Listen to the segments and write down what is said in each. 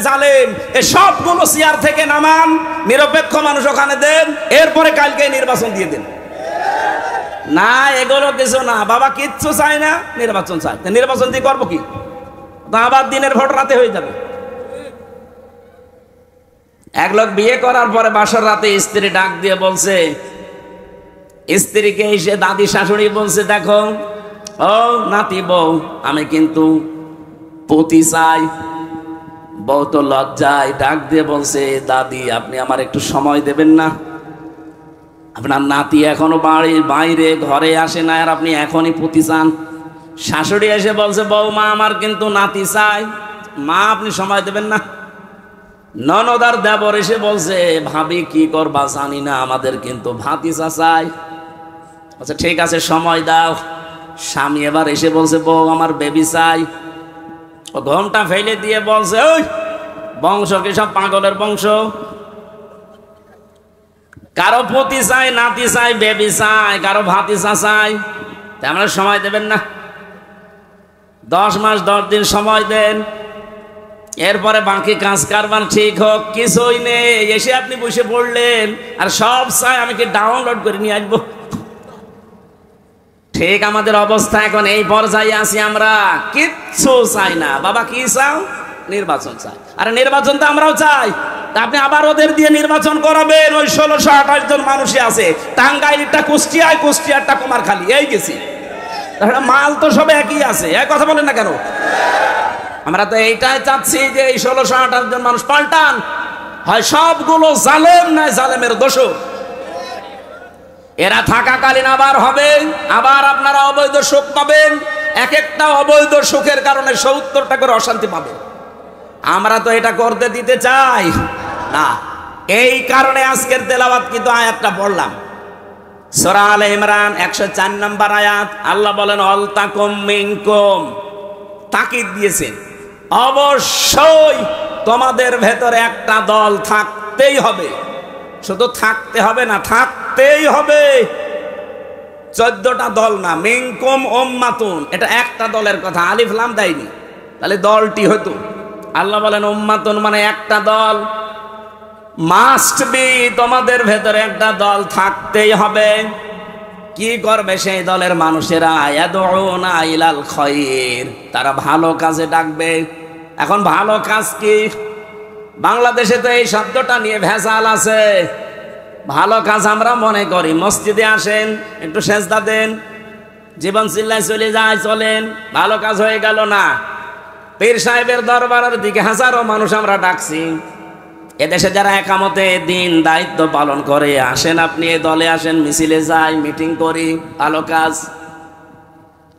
জালেম, এই সবগুলো চেয়ার থেকে নামান, নিরপেক্ষ মানুষ ওখানে দেন, এরপরে কালকে নির্বাচন দিয়ে দেন। না, এগুলো কিছু না বাবা, কিচ্ছু চাই না, নির্বাচন চাই। নির্বাচন দিয়ে করবো কি? আবার দিনের ভোট রাতে হয়ে যাবে। এক লোক বিয়ে করার পরে বাসর রাতে স্ত্রী ডাক দিয়ে বলছে, স্ত্রীকে এসে দাদি শাশুড়ি বলছে, দেখো ও নাতি বউ, আমি কিন্তু পতি চাই। বউ তো লজ্জায় ডাক দিয়ে বলছে, দাদি আপনি আমার একটু সময় দেবেন না? আপনার নাতি এখনো বাইরে ঘরে আসে না, আর আপনি এখনই পতি চান? শাশুড়ি এসে বলছে, বৌমা আমার কিন্তু নাতি চাই। মা আপনি সময় দেবেন না? ননদার দেবর এসে বলছে, ভাবি কি করবা জানি না, আমাদের কিন্তু ভাতিজা চাই। আচ্ছা ঠিক আছে, সময় দাও। স্বামী এবার এসে বলছে, বউ আমার বেবি চাই। ও ঘোমটা ফেলে দিয়ে বলছে, ওই বংশ কি সব পাগলের বংশ? কারো পতি চাই, নাতি চাই, বেবি চাই, কারো ভাতিজা চাই। আমরা সময় দেবেন না? 10 মাস 10 দিন সময় দেন, এরপরে বাকি কাজ কারবার ঠিক হোক। কিছুই নেই, এসে আপনি বসে পড়লেন আর সব চাই আমি কি ডাউনলোড করে নিয়ে আসবো? ঠিক আমাদের অবস্থা এখন এই পর্যায়ে আছি আমরা, কিচ্ছু চাই না। বাবা কি চাও? নির্বাচন চাই। আরে নির্বাচন তো আমরাও চাই, তা আপনি আবার ওদের দিয়ে নির্বাচন করাবেন? ওই 1628 জন মানুষই আছে, টাঙ্গাইলটা কুষ্টিয়ায়, কুষ্টিয়ারটা কুমারখালী, এই গেছি। মাল তো সব একই আছে, এক কথা বলেন না কেন? আমরা তো এইটাই চাচ্ছি যে এই 1628 জন মানুষ পাল্টান, হয় সবগুলো জালেম, নয় জালেমের দোষর। এরা থাকাকালীন আবার হবে, আবার আপনারা অবৈধ সুখ পাবেন। এক একটা অবৈধ সুখের কারণে 70টা করে অশান্তি পাবেন। আমরা তো এটা করতে দিতে চাই না। এই কারণে আজকের তেলাওয়াত কিন্তু আয়াতটা পড়লাম, সূরা আলে ইমরান 104 নম্বর আয়াত। আল্লাহ বলেন, অলতাকুম মিনকুম, তাকিদ দিয়েছেন অবশ্যই তোমাদের ভেতরে একটা দল থাকতেই হবে। শুধু থাকতে হবে না, থাকতেই হবে। 14টা দল না, মিনকুম উম্মাতুন, এটা একটা দলের কথা, আলিফ লাম দেয়নি, তাহলে দলটি হতো। আল্লাহ বলেন উম্মাতুন মানে একটা দল, মাস্ট বি, তোমাদের ভেতরে একটা দল থাকতেই হবে। কি করবে সেই দলের মানুষেরা? ইয়াদউনা ইলাল খায়র, তারা ভালো কাজে ডাকবে। এখন ভালো কাজ কি? বাংলাদেশে তো এই শব্দটা নিয়ে ভেজাল আছে। ভালো কাজ আমরা মনে করি মসজিদে আসেন, একটু সেজদা দেন, জীবন চিল্লায় চলে যায়, চলেন, ভালো কাজ হয়ে গেল না। পীর সাহেবের দরবারের দিকে হাজারো মানুষ আমরা ডাকছি। এদেশে যারা একামতে দিন দায়িত্ব পালন করে, আসেন আপনি এই দলে আসেন, মিছিলে যাই, মিটিং করি, ভালো কাজ।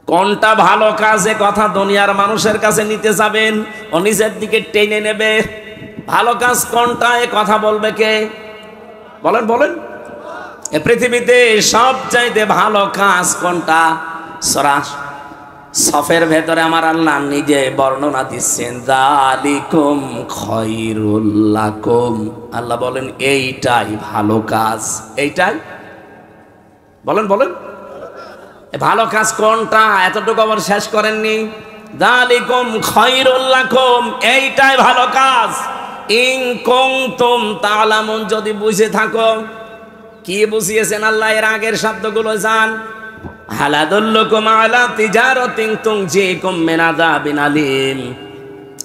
কোনটা ভালো কাজ এ কথা দুনিয়ার মানুষের কাছে নিতে যাবেন, ও নিজের দিকে টেনে নেবে। ভালো কাজ কোনটা এ কথা বলবে কে? বলেন বলেন। এ পৃথিবীতে সবচাইতে ভালো কাজ কোনটা? সূরা সফের ভেতরে আমার আল্লাহ নিজে বর্ণনা দিচ্ছেন, যালিকুম খায়রুল লাকুম। আল্লাহ বলেন এইটাই ভালো কাজ, এইটাই। বলেন বলেন, ভালো কাজ কোনটা? এতটুকু আবার শেষ করেননি। যালিকুম খায়রুল লাকুম, এইটাই ভালো কাজ। ইন কুনতুম তা'লামুন, যদি বুঝে থাকো। কি বুঝিয়েছেন আল্লাহ? এর আগের শব্দগুলো জান। হাল আদুল্লুকুম আলা তিজারাতিন তুনজিকুম মিন আযাবিন আলীম,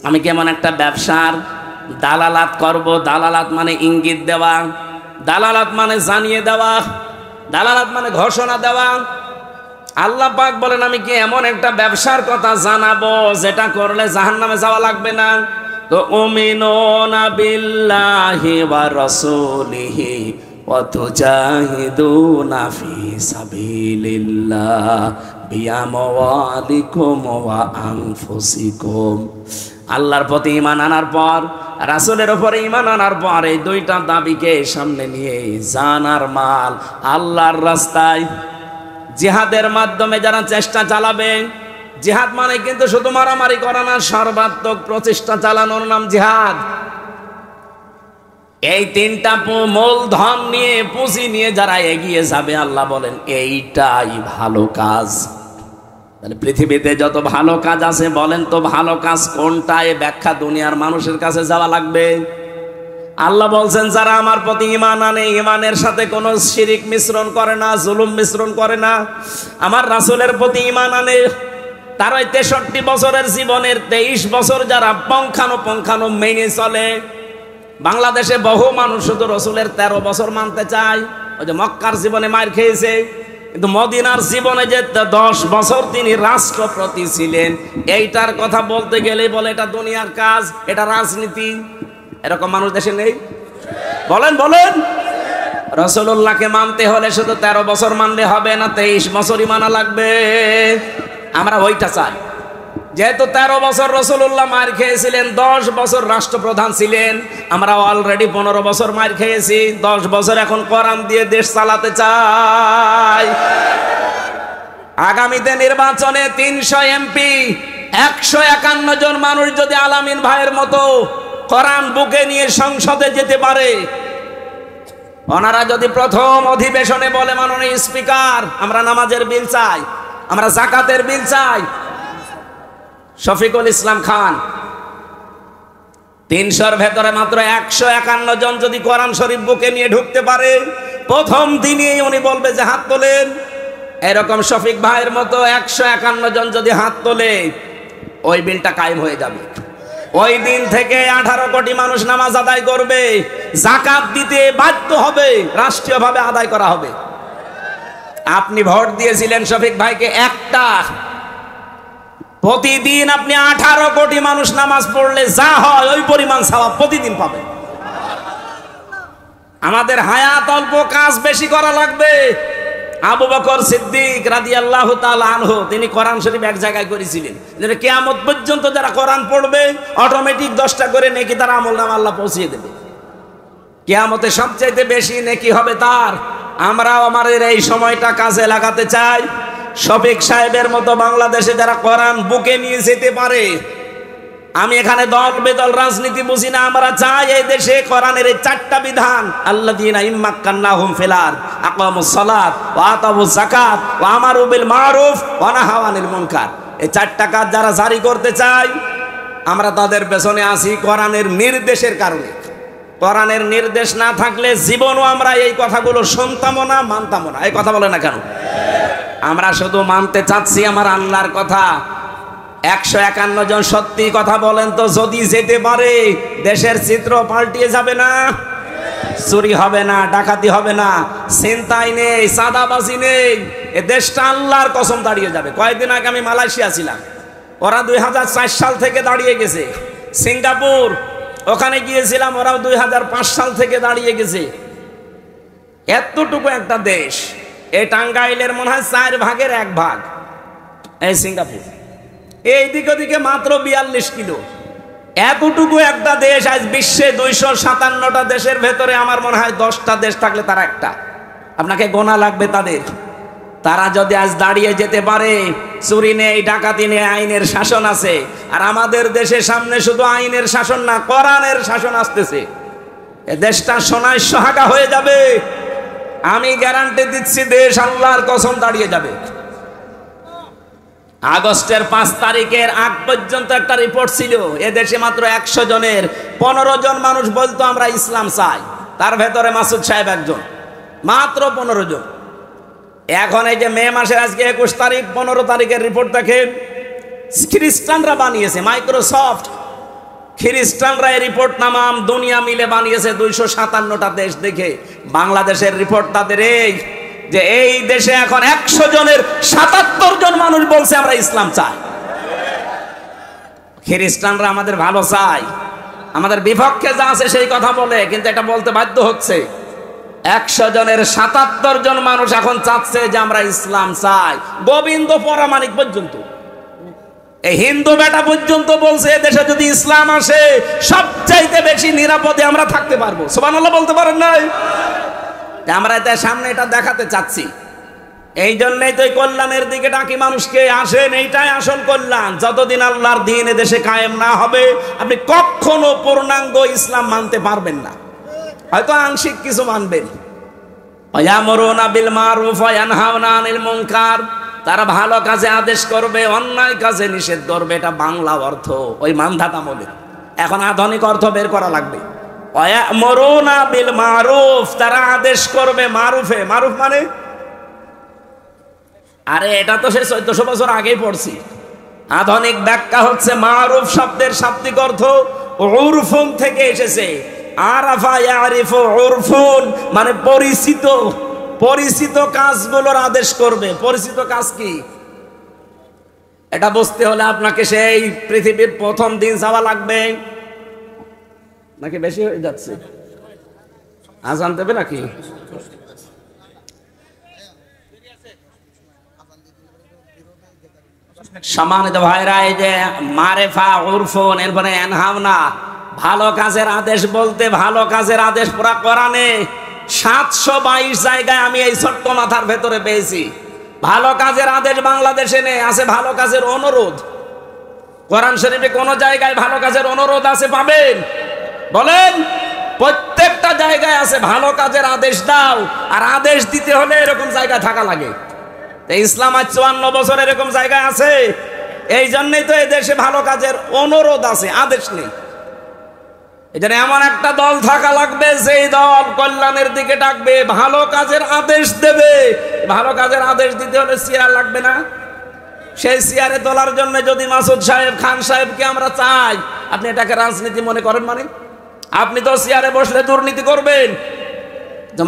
আমি কেমন একটা ব্যবসার দালালাত করব। দালালাত মানে ইঙ্গিত দেওয়া, দালালাত মানে জানিয়ে দেওয়া, দালালাত মানে ঘোষণা দেওয়া। আল্লাহ পাক বলেন, আমি কি এমন একটা ব্যবসার কথা জানাবো যেটা করলে জাহান্নামে যাওয়া লাগবে না। তো উমিনুনা বিল্লাহি ওয়া রাসূলিহি ওয়া তুজাহিদুনা ফি সাবিলিল্লাহ বিআমওয়ালিকুম ওয়া আনফুসিকুম। আল্লাহর প্রতি ঈমান আনার পর, রাসূলের উপরে ঈমান আনার পর, এই দুইটা দাবিকে সামনে নিয়ে জান আর মাল আল্লাহর রাস্তায় জিহাদের মাধ্যমে যারা চেষ্টা চালাবে। জিহাদ মানে কিন্তু শুধু মারামারি করা না, সর্বাত্মক প্রচেষ্টা চালানোর নাম জিহাদ। এই তিনটা মূলধন নিয়ে, পুঁজি নিয়ে যারা এগিয়ে যাবে, আল্লাহ বলেন এইটাই ভালো কাজ। তাহলে পৃথিবীতে যত ভালো কাজ আছে বলেন তো ভালো কাজ কোনটা, এ ব্যাখ্যা দুনিয়ার মানুষের কাছে যাওয়া লাগবে। আল্লাহ বলছেন যারা আমার প্রতি ঈমান আনে, ঈমানের সাথে কোনো শিরিক মিশ্রণ করে না, জুলুম মিশ্রণ করে না, আমার রাসূলের প্রতি ঈমান আনে, তার ওই 63 বছরের জীবনের 23 বছর যারা পঙ্খানো মেনে চলে। বাংলাদেশে বহু মানুষ শুধু রসুলের 13 বছর মানতে চায়, ওই যে মক্কার জীবনে মার খেয়েছে, কিন্তু মদিনার জীবনে যে 10 বছর তিনি রাষ্ট্রপতি ছিলেন, এইটার কথা বলতে গেলে বলে এটা দুনিয়ার কাজ, এটা রাজনীতি। এরকম মানুষ দেশে নেই? বলেন বলেন। রাসূলুল্লাহকে মানতে হলে শুধু 13 বছর মানলে হবে না, 23 বছরই মানা লাগবে। আমরা ওইটা চাই। যেহেতু 13 বছর রাসূলুল্লাহ মার খেয়েছিলেন, 10 বছর রাষ্ট্রপ্রধান ছিলেন, আমরা অলরেডি 15 বছর মার খেয়েছি, 10 বছর এখন কোরআন দিয়ে দেশ চালাতে চাই। আগামীতে নির্বাচনে 300 এমপি, 151 জন মানুষ যদি আলামিন ভাইয়ের মতো কোরআন বুকে নিয়ে সংসদে যেতে পারে, ওনারা যদি প্রথম অধিবেশনে বলে মাননীয় স্পিকার আমরা নামাজের বিল চাই, আমরা যাকাতের বিল চাই, শফিকুল ইসলাম খান 300-র ভেতরে মাত্র 151 জন যদি কোরআন শরীফ বুকে নিয়ে ঢুকতে পারে, প্রথম দিনেই উনি বলবে যে হাত তোলেন। এরকম শফিক ভাইয়ের মতো 151 জন যদি হাত তোলে, ওই বিলটা কায়েম হয়ে যাবে। ওই দিন থেকে 18 কোটি মানুষ নামাজ আদায় করবে, যাকাত দিতে বাধ্য হবে, রাষ্ট্রীয়ভাবে আদায় করা হবে। আপনি ভোট দিয়েছিলেন শফিক ভাইকে একটা, প্রতিদিন আপনি 18 কোটি মানুষ নামাজ পড়লে যা হয় ওই পরিমাণ সওয়াব প্রতিদিন পাবেন। আমাদের হায়াত অল্প, কাজ বেশি করা লাগবে। আবু বকর সিদ্দিক রাদিয়াল্লাহু তাআলা আনহু তিনি কোরআন শরীফ এক জায়গায় করেছিলেন, যে কিয়ামত পর্যন্ত যারা কোরআন পড়বে অটোমেটিক 10টা করে নেকি তার আমলনামা আল্লাহ পৌঁছিয়ে দেবে। কিয়ামতে সবচেয়ে বেশি নেকি হবে তার। আমরাও আমাদের এই সময়টা কাজে লাগাতে চাই। শফিক সাহেবের মতো বাংলাদেশে যারা কোরআন বুকে নিয়ে যেতে পারে, আমি এখানে দল বেদল রাজনীতি বুঝি না, আমরা চাই এই দেশে কোরআনের এই 4টা বিধান, আল্লাযীনা ইম্মাক্কান্নাহুম ফিল আরদ আকামুস সালাত ওয়া আতাউজ যাকাত ওয়া আমারু বিল মারুফ ওয়া নাহাউ আনিল মুনকার, এই 4টা কাজ যারা জারি করতে চাই, আমরা তাদের পেছনে আছি কোরআনের নির্দেশের কারণে। কোরআনের নির্দেশ না থাকলে জীবনও আমরা এই কথাগুলো শুনতামও না, মানতামও না। এই কথা বলে না কেন? আমরা শুধু মানতে চাচ্ছি আমার আল্লাহর কথা। 151 জন সত্যি কথা বলেন তো, যদি যেতে পারে দেশের চিত্র পাল্টিয়ে যাবে না? চুরি হবে না, ডাকাতি হবে না, ছিনতাই নেই, চাঁদাবাজি নেই, এ দেশটা আল্লাহর কসম দাঁড়িয়ে যাবে। কয়েকদিন আগে আমি মালয়েশিয়া ছিলাম, ওরা 2004 সাল থেকে দাঁড়িয়ে গেছে। সিঙ্গাপুর ওখানে গিয়েছিলাম, ওরাও 2005 সাল থেকে দাঁড়িয়ে গেছে। এতটুকু একটা দেশ, এই টাঙ্গাইলের মনে হয় 4 ভাগের 1 ভাগ এই সিঙ্গাপুর, এই দিকে ওদিকে মাত্র 42 কিলো। এতটুকু একটা দেশ আজ বিশ্বে 257টা দেশের ভেতরে আমার মনে হয় 10টা দেশ থাকলে তারা একটা। আপনাকে গোনা লাগবে তাদের। তারা যদি আজ দাঁড়িয়ে যেতে পারে, চুরি নেই, ডাকাতি নেই, আইনের শাসন আছে। আর আমাদের দেশের সামনে শুধু আইনের শাসন না, কোরআনের শাসন আসতেছে। এ দেশটা সোনায় সোহাগা হয়ে যাবে। আমি গ্যারান্টি দিচ্ছি, দেশ আল্লাহর কসম দাঁড়িয়ে যাবে। আগস্টের 5 তারিখের আগ পর্যন্ত একটা রিপোর্ট ছিল, এ দেশে মাত্র 100 জনের 15 জন মানুষ বলতো আমরা ইসলাম চাই। তার ভেতরে মাসুদ সাহেব একজন, মাত্র 15 জন। এখন এই যে মে মাসের আজকে 21 তারিখ, 15 তারিখের রিপোর্ট দেখেন, খ্রিস্টানরা বানিয়েছে, মাইক্রোসফট খ্রিস্টানরা এই রিপোর্ট নামাম দুনিয়া মিলে বানিয়েছে 257টা দেশ দেখে। বাংলাদেশের রিপোর্ট তাদের এই যে এই দেশে এখন 100 জনের 77 জন মানুষ বলছে আমরা ইসলাম চাই। খ্রিস্টানরা আমাদের ভালো চাই, আমাদের বিপক্ষে যা আছে সেই কথা বলে, কিন্তু এটা বলতে বাধ্য হচ্ছে। 100 জনের 77 জন মানুষ এখন চাচ্ছে যে আমরা ইসলাম চাই। গোবিন্দ পরামানিক পর্যন্ত, এই হিন্দু বেটা পর্যন্ত বলছে দেশে যদি ইসলাম আসে সবচাইতে বেশি নিরাপদে আমরা থাকতে পারবো। সুবহানাল্লাহ বলতে পারেন নাই? আমরা এতে সামনে এটা দেখাতে চাচ্ছি। এই জন্যই তো কল্যাণের দিকে ডাকি মানুষকে, আসেন, এইটাই আসল কল্যাণ। যতদিন আল্লাহর দ্বীন দেশে কায়েম না হবে, আপনি কখনো পূর্ণাঙ্গ ইসলাম মানতে পারবেন না। হয়তো আংশিক কিছু মানবেন। ইয়ামুরুনা বিল মারুফ ওয়া ইয়ানহাউনা আনিল মুনকার, তারা ভালো কাজে আদেশ করবে, অন্যায় কাজে নিষেধ করবে। এটা বাংলা অর্থ, ওই মানধাত আমলের। এখন আধুনিক অর্থ বের করা লাগবে। ওয়ায়ামুরুনা বিল মারুফ, তারা আদেশ করবে মারুফে। মারুফ মানে, আরে এটা তো সে 1400 বছর আগেই পড়ছি। আধুনিক ব্যাখ্যা হচ্ছে মারুফ শব্দের শাব্দিক অর্থ উরফুন থেকে এসেছে। আরাফা ইয়ারিফু উরফুন মানে পরিচিত, পরিচিত কাজগুলোর আদেশ করবে। পরিচিত কাজ কি এটা বুঝতে হলে আপনাকে সেই পৃথিবীর প্রথম দিন যাওয়া লাগবে। নাকি বেশি হয়ে যাচ্ছে? আজান দেবে নাকি? সম্মানিত ভাইরা, এই যে মারেফা উরফুন, এরপরে এনহাওনা, ভালো কাজের আদেশ বলতে ভালো কাজের আদেশ পুরা কোরআনে 722 জায়গায় আমি এই ছোট্ট মাথার ভেতরে পেয়েছি। ভালো কাজের আদেশ বাংলাদেশে নেই, আছে ভালো কাজের অনুরোধ। কোরআন শরীফে কোন জায়গায় ভালো কাজের অনুরোধ আছে পাবেন? বলেন। প্রত্যেকটা জায়গায় আছে ভালো কাজের আদেশ দাও, আর আদেশ দিতে হলে এরকম জায়গা থাকা লাগে। ইসলাম আজ 54 বছর এরকম জায়গায় আছে। এই জন্যই তো এই দেশে ভালো কাজের অনুরোধ আছে, আদেশ নেই। এখানে এমন একটা দল থাকা লাগবে যেই দল কল্যাণের দিকে ডাকবে, ভালো কাজের আদেশ দেবে। ভালো কাজের আদেশ দিতে হলে চেয়ার লাগবে না? সেই চেয়ারে তোলার জন্য যদি মাসুদ সাহেব, খান সাহেবকে আমরা চাই, আপনি এটাকে রাজনীতি মনে করেন? মানে আপনি তো চেয়ারে বসলে দুর্নীতি করবেন।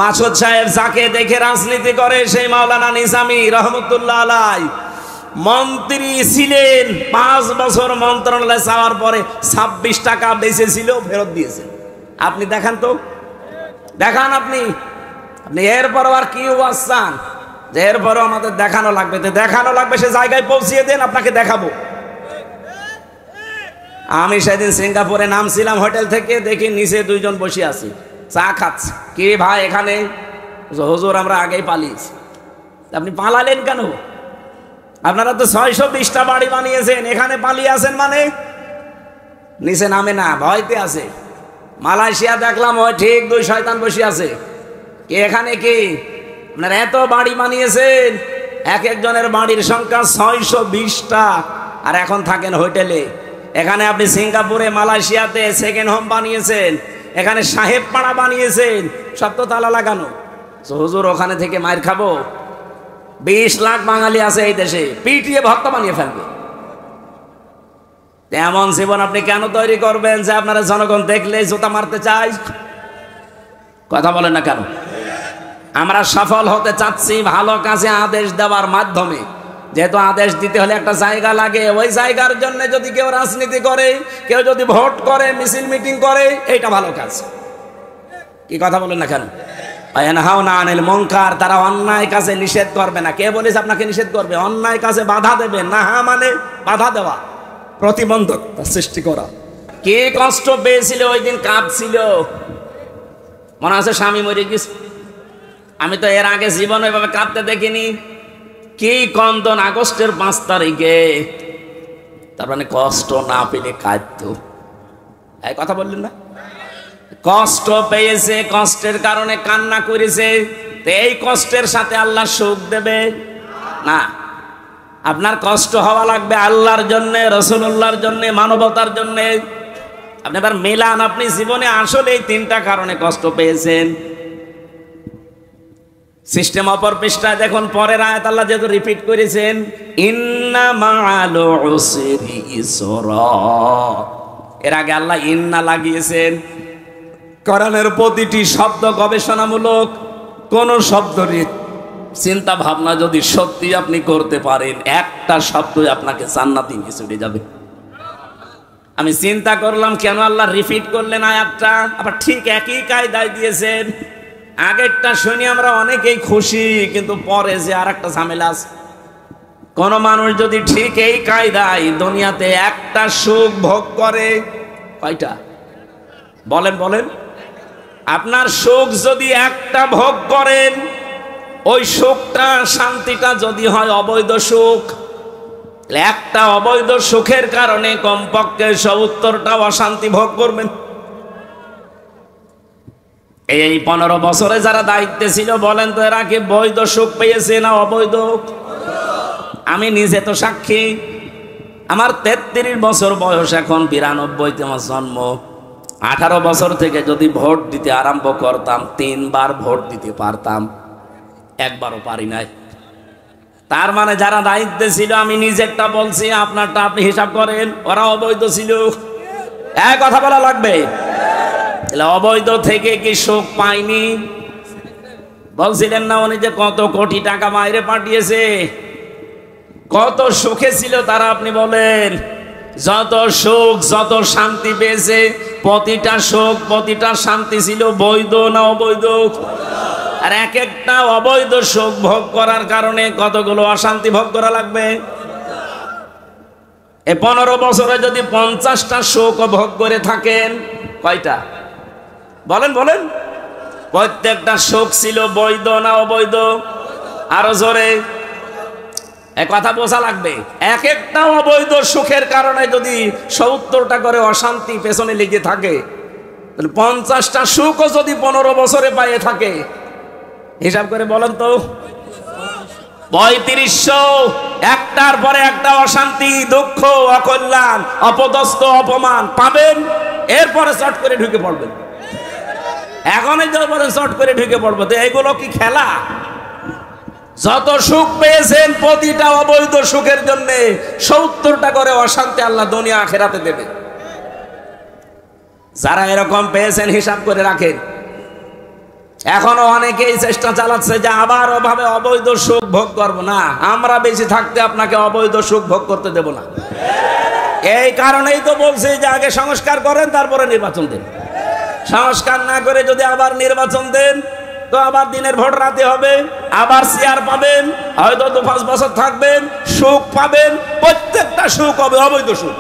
মাসুদ সাহেব যাকে দেখে রাজনীতি করে সেই মাওলানা নিজামী রহমতুল্লাহ আলাই মন্ত্রী ছিলেন, 5 বছর মন্ত্রণালয়ে যাওয়ার পরে 26 টাকা বেঁচেছিল, ফেরত দিয়েছে। আপনি দেখান তো, দেখান আপনি। আপনি এরপরও আর কি ওয়াজ চান যে এরপরও আমাদের দেখানো লাগবে? দেখানো লাগবে, সে জায়গায় পৌঁছিয়ে দেন, আপনাকে দেখাবো। আমি সেদিন সিঙ্গাপুরে নামছিলাম হোটেল থেকে, দেখি নিচে 2 জন বসে আছি, চা খাচ্ছে। কি ভাই এখানে? হুজুর আমরা আগেই পালিয়েছি। আপনি পালালেন কেন? আপনারা তো 620টা বাড়ি বানিয়েছেন, এখানে পালিয়ে আছেন মানে? নিচে নামে না, ভয়তে আছে। মালয়েশিয়া দেখলাম ওই ঠিক 2 শয়তান বসে আছে। কি এখানে কি আপনারা এত বাড়ি বানিয়েছেন? এক একজনের বাড়ির সংখ্যা 620টা, আর এখন থাকেন হোটেলে। এখানে আপনি সিঙ্গাপুরে, মালয়েশিয়াতে সেকেন্ড হোম বানিয়েছেন, এখানে সাহেব পাড়া বানিয়েছেন, সব তো তালা লাগানো। হুজুর ওখানে থেকে মার খাবো? 20 লাখ বাঙালি আছে এই দেশে, পিটিয়ে ভক্ত বানিয়ে ফেলবে। এমন জীবন আপনি কেন তৈরি করবেন যে আপনারা জনগণ দেখলে জুতা মারতে চায়? কথা বলেন না কেন? আমরা সফল হতে চাচ্ছি ভালো কাজে আদেশ দেওয়ার মাধ্যমে। যেহেতু আদেশ দিতে হলে একটা জায়গা লাগে, ওই জায়গার জন্য যদি কেউ রাজনীতি করে, কেউ যদি ভোট করে, মিছিল মিটিং করে, এইটা ভালো কাজ। কি কথা বলেন না কেন? ওয়ায়ানহাউনা আনিল মুনকার, তারা অন্যায় কাজে নিষেধ করবে না। কে বলেছে আপনাকে নিষেধ করবে? অন্যায় কাজে বাধা দেবে না। মানে বাধা দেওয়া, প্রতিবন্ধকতা সৃষ্টি করা। কে কষ্ট পেয়েছিল ওই দিন? কাঁদছিল। মনে আছে স্বামী মরে গেছে? আমি তো এর আগে জীবনে এভাবে কাঁদতে দেখিনি। কি কন্দন আগস্টের 5 তারিখে। তার মানে কষ্ট না পেলে কাঁদতো। এই কথা বললেন না? কষ্ট পেয়েছে, কষ্টের কারণে কান্না করেছে। এই কষ্টের সাথে আল্লাহ সুখ দেবে না। আপনার কষ্ট হওয়া লাগবে আল্লাহর জন্য, রাসূলুল্লাহর জন্য, মানবতার জন্য। আপনি এবার মেলান, আপনি জীবনে আসলে এই 3টা কারণে কষ্ট পেয়েছেন। সিস্টেম অপর পৃষ্ঠায় দেখুন, পরের আয়াত আল্লাহ যেহেতু রিপিট করেছেন, ইন্না মাআল উসরি ইসরা। এর আগে আল্লাহ ইন্না লাগিয়েছেন। কোরআনের প্রতিটি শব্দ গবেষণামূলক। কোন শব্দের চিন্তা ভাবনা যদি সত্যি আপনি করতে পারেন, একটা শব্দই আপনাকে জান্নাতে নিয়ে চলে যাবে। আমি চিন্তা করলাম কেন আল্লাহ রিপিট করলেন আয়াতটা, আবার ঠিক একই কায়দায় দিয়েছেন। আগেরটা শুনি আমরা অনেকেই খুশি, কিন্তু পরে যে আর একটা ঝামেলা আছে। কোন মানুষ যদি ঠিক এই কায়দায় দুনিয়াতে একটা সুখ ভোগ করে, কয়টা? বলেন বলেন। আপনার সুখ যদি একটা ভোগ করেন, ওই সুখটা, শান্তিটা যদি হয় অবৈধ সুখ, একটা অবৈধ সুখের কারণে কমপক্ষে 70টা অশান্তি ভোগ করবেন। এই 15 বছরে যারা দায়িত্বে ছিল, বলেন তো এরা কি বৈধ সুখ পেয়েছে না অবৈধ? আমি নিজে তো সাক্ষী। আমার 33 বছর বয়স, এখন 92-তে আমার জন্ম। 18 বছর থেকে যদি ভোট দিতে আরম্ভ করতাম 3 বার ভোট দিতে পারতাম, একবারও পারি নাই। তার মানে যারা দায়িত্বে ছিল, আমি নিজেরটা বলছি, আপনারটা আপনি হিসাব করেন, ওরা অবৈধ ছিল। এক কথা বলা লাগবে, অবৈধ থেকে কি সুখ পাইনি? বলছিলেন না উনি যে কত কোটি টাকা বাইরে পাঠিয়েছে, কত সুখে ছিল তারা, আপনি বলেন। যত সুখ, যত শান্তি পেয়েছে, প্রতিটা সুখ, প্রতিটা শান্তি ছিল বৈধ না অবৈধ? আর এক একটা অবৈধ সুখ ভোগ করার কারণে কতগুলো অশান্তি ভোগ করা লাগবে। এই 15 বছরে যদি 50টা সুখ ভোগ করে থাকেন, কয়টা বলেন বলেন? প্রত্যেকটা সুখ ছিল বৈধ না অবৈধ? আরো জোরে কথা বোঝা লাগবে। এক একটা অবৈধ সুখের কারণে যদি 70টা করে অশান্তি পেছনে লেগে থাকে, 50টা সুখও যদি 15 বছরে পাইয়ে থাকে, হিসাব করে বলেন তো, 3500 একটার পরে একটা অশান্তি, দুঃখ, অকল্যাণ, অপদস্থ, অপমান পাবেন। এরপরে চট করে ঢুকে পড়বেন। এখনই তো বলেন চট করে ঢুকে পড়বো, তো এগুলো কি খেলা? যত সুখ পেয়েছেন প্রতিটা অবৈধ সুখের জন্য 70টা করে অশান্তি আল্লাহ দুনিয়া আখিরাতে দেবে। যারা এরকম পেয়েছেন হিসাব করে রাখেন। এখনো অনেকেই চেষ্টা চালাচ্ছে যে আবার ওভাবে অবৈধ সুখ ভোগ করবো না, আমরা বেশি থাকতে আপনাকে অবৈধ সুখ ভোগ করতে দেব না। এই কারণেই তো বলছি যে আগে সংস্কার করেন, তারপরে নির্বাচন দেন। সংস্কার না করে যদি আবার নির্বাচন দেন, তো আবার দিনের ভোট রাতে হবে, আবার চেয়ার পাবেন, হয়তো 2-5 বছর থাকবেন, সুখ পাবেন, প্রত্যেকটা সুখ হবে অবৈধ সুখ।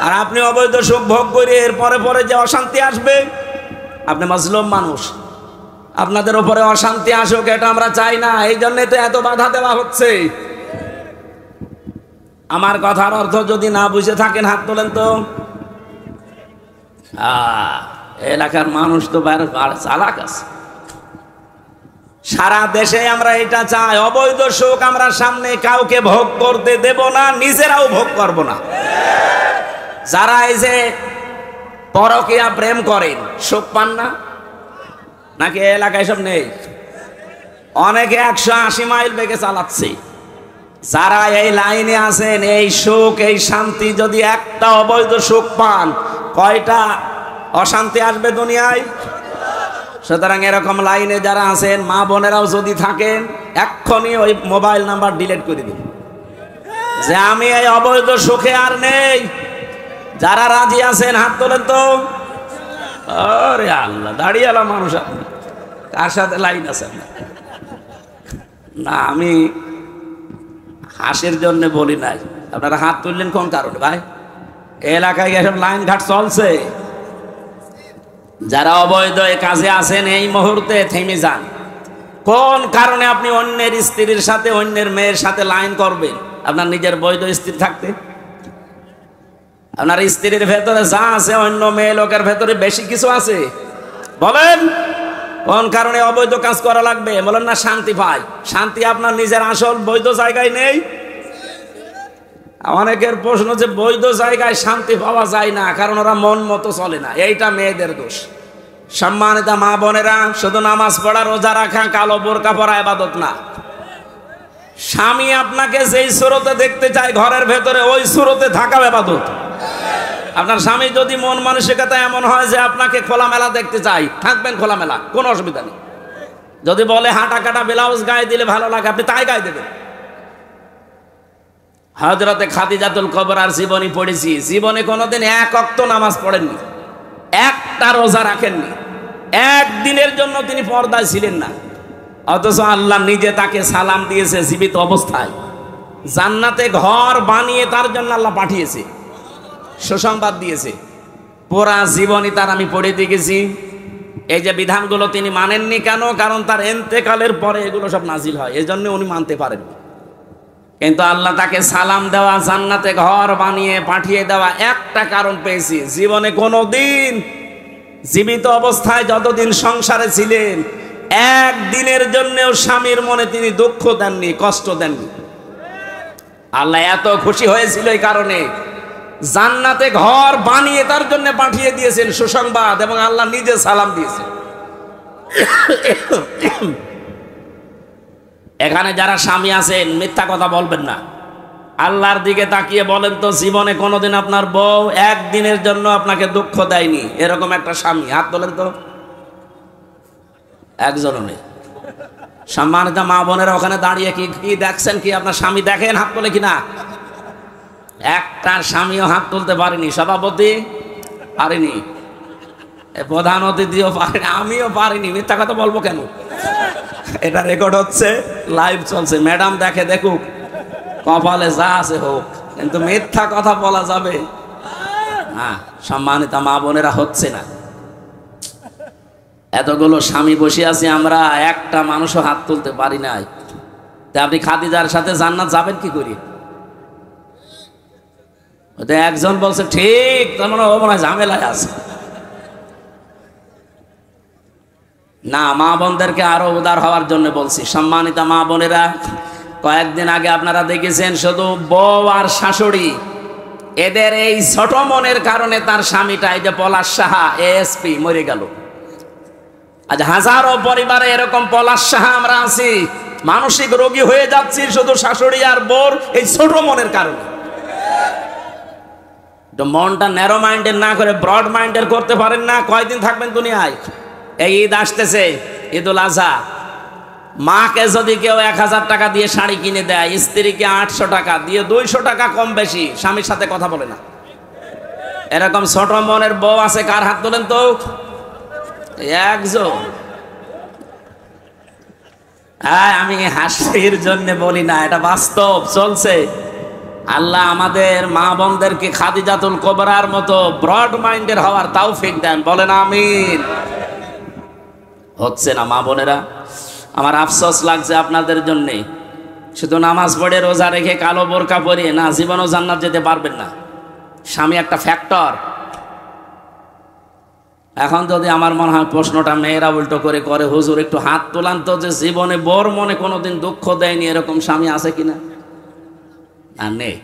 আর আপনি অবৈধ সুখ ভোগ করে এরপরে পরে যে অশান্তি আসবে, আপনি মাজলুম মানুষ, আপনাদের উপরে অশান্তি আসুক এটা আমরা চাই না। এই জন্যই তো এত বাধা দেওয়া হচ্ছে। আমার কথার অর্থ যদি না বুঝে থাকেন হাত তোলেন তো। এলাকার মানুষ তো চালাক আছে। সারা দেশে আমরা এটা চাই, অবৈধ সুখ আমরা সামনে কাউকে ভোগ করতে দেব না, নিজেরাও ভোগ করব না। যারা এই যে পরকীয়া প্রেম করেন, সুখ পান না নাকি? এলাকায় সব নেই, অনেকে 180 মাইল বেগে চালাচ্ছে। যারা এই লাইনে আছেন, এই সুখ, এই শান্তি যদি একটা অবৈধ সুখ পান, কয়টা অশান্তি আসবে দুনিয়ায়? সুতরাং এরকম লাইনে যারা আছেন, মা বোনেরাও যদি থাকেন, এক্ষুনি ওই মোবাইল নাম্বার ডিলিট করে দিন যে আমি এই অবৈধ সুখে আর নেই। যারা রাজি আছেন হাত তোলেন তো। আরে আল্লাহ, দাঁড়িয়েলা মানুষ, কার সাথে লাইন আছে না? আমি হাসির জন্য বলি নাই, আপনারা হাত তুললেন কোন কারণে ভাই? এলাকায় এসব লাইন ঘাট চলছে। যারা অবৈধ কাজে আছেন এই মুহূর্তে থেমে যান। কোন কারণে আপনি অন্যের স্ত্রীর সাথে, অন্যের মেয়ের সাথে লাইন করবেন? আপনার নিজের বৈধ স্ত্রী থাকতে, আপনার স্ত্রীর ভেতরে যা আছে অন্য মেয়ে লোকের ভেতরে বেশি কিছু আছে? বলেন কোন কারণে অবৈধ কাজ করা লাগবে? বলেন না শান্তি পাই। শান্তি আপনার নিজের আসল বৈধ জায়গায় নেই। অনেকের প্রশ্ন যে বৈধ জায়গায় শান্তি পাওয়া যায় না, কারণ ওরা মন মতো চলে না। এইটা মেয়েদের দোষ। সম্মানিতা মা বোনেরা, শুধু নামাজ পড়া, রোজা রাখা, কালো বোরকা পরা ইবাদত না। স্বামী আপনাকে যেই সুরতে দেখতে চায় ঘরের ভেতরে, ওই সুরতে থাকা ইবাদত। আপনার স্বামী যদি মন মানসিকতা এমন হয় যে আপনাকে খোলামেলা দেখতে চাই, থাকবেন খোলামেলা, কোনো অসুবিধা নেই। যদি বলে হাঁটা কাটা ব্লাউজ গায়ে দিলে ভালো লাগে, আপনি তাই গায়ে দেবেন। হযরতে খাদিজাতুল কুবরার জীবনী পড়েছি, জীবনে কোনোদিন এক ওয়াক্ত নামাজ পড়েননি, একটা রোজা রাখেননি, একদিনের জন্য তিনি পর্দায় ছিলেন না। অথচ আল্লাহ নিজে তাকে সালাম দিয়েছে জীবিত অবস্থায়। জান্নাতে ঘর বানিয়ে তার জন্য আল্লাহ পাঠিয়েছে, সুসংবাদ দিয়েছে। পুরা জীবনী তার আমি পড়ে দেখেছি। এই যে বিধানগুলো তিনি মানেননি কেন? কারণ তার ইন্তেকালের পরে এগুলো সব নাজিল হয়, এজন্য উনি মানতে পারেন। কিন্তু আল্লাহ তাকে সালাম দেওয়া, জান্নাতে ঘর বানিয়ে পাঠিয়ে দেওয়া একটা কারণ পেয়েছি। জীবনে কোনোদিন জীবিত অবস্থায় যতদিন সংসারে ছিলেন, একদিনের জন্যও স্বামীর মনে তিনি দুঃখ দেননি, কষ্ট দেননি। আল্লাহ এত খুশি হয়েছিল এই কারণে জান্নাতে ঘর বানিয়ে তার জন্য পাঠিয়ে দিয়েছেন সুসংবাদ, এবং আল্লাহ নিজে সালাম দিয়েছেন। এখানে যারা স্বামী আছেন মিথ্যা কথা বলবেন না। আল্লাহর দিকে তাকিয়ে বলেন তো, জীবনে কোনোদিন আপনার বউ একদিনের জন্য আপনাকে দুঃখ দেয়নি এরকম একটা স্বামী? হাত তোলেন তো। একজনও নেই। সম্মানিত মা বোনেরা ওখানে দাঁড়িয়ে কি কি দেখছেন? কি আপনার স্বামী দেখেন? হাত তোলে কিনা? একটা স্বামীও হাত তুলতে পারেনি। সভাপতি পারেনি, প্রধান অতিথিও পারেনি, আমিও পারিনি। মিথ্যা কথা বলবো কেন? এটা রেকর্ড হচ্ছে, লাইভ চলছে। ম্যাডাম দেখে দেখুক, কপালে যা আছে হোক, কিন্তু মিথ্যা কথা বলা যাবে না। সম্মানিত মা বোনেরা, হচ্ছে না। এতগুলো স্বামী বসে আছি আমরা, একটা মানুষও হাত তুলতে পারি নাই। তা আপনি খাদিজার সাথে জান্নাত যাবেন কি করি? একজন বলছে ঠিক, তার মানে ও মনে হয় ঝামেলায় আছে। না, মা বোনদেরকে আরো উদার হওয়ার জন্য বলছি। সম্মানিত মা বোনেরা, কয়েকদিন আগে আপনারা দেখেছেন শুধু বউ আর শাশুড়ি, এদের এই ছোট মনের কারণে তার স্বামীটা, এই যে পলাশ সাহা এএসপি, মরে গেল। আজ হাজারো পরিবারে এরকম পলাশ সাহা আমরা আছি, মানসিক রোগী হয়ে যাচ্ছি শুধু শাশুড়ি আর বউর এই ছোট মনের কারণে। মনটা ন্যারো মাইন্ডের না করে ব্রড মাইন্ডের করতে পারেন না। কয়দিন থাকবেন দুনিয়ায়? এই ঈদ আসতেছে, ঈদুল আজহা। মাকে যদি কেউ 1000 টাকা দিয়ে শাড়ি কিনে দেয়, স্ত্রীকে 800 টাকা দিয়ে 200 টাকা কম বেশি স্বামীর সাথে কথা বলে না। এরকম ছোট মনের বউ আছে? কার হাত তোলেন তো? একজন। হ্যাঁ, আমি হাসির জন্য বলি না, এটা বাস্তব চলছে। আল্লাহ আমাদের মা বোনদেরকে খাদিজাতুল কুবরার মতো ব্রড মাইন্ডের হওয়ার তৌফিক দেন, বলেন আমিন। হচ্ছে না মা বোনেরা, আমার আফসোস লাগছে আপনাদের জন্যে। শুধু নামাজ পড়ে রোজা রেখে কালো বোরকা পরিয়ে না, জীবনও জান্নাত যেতে পারবেন না। স্বামী একটা ফ্যাক্টর। এখন যদি আমার মনে হয় প্রশ্নটা মেয়েরা উল্টো করে করে, হুজুর একটু হাত তোলান তো, যে জীবনে বোর মনে কোনোদিন দুঃখ দেয়নি এরকম স্বামী আছে কিনা? না, নেই।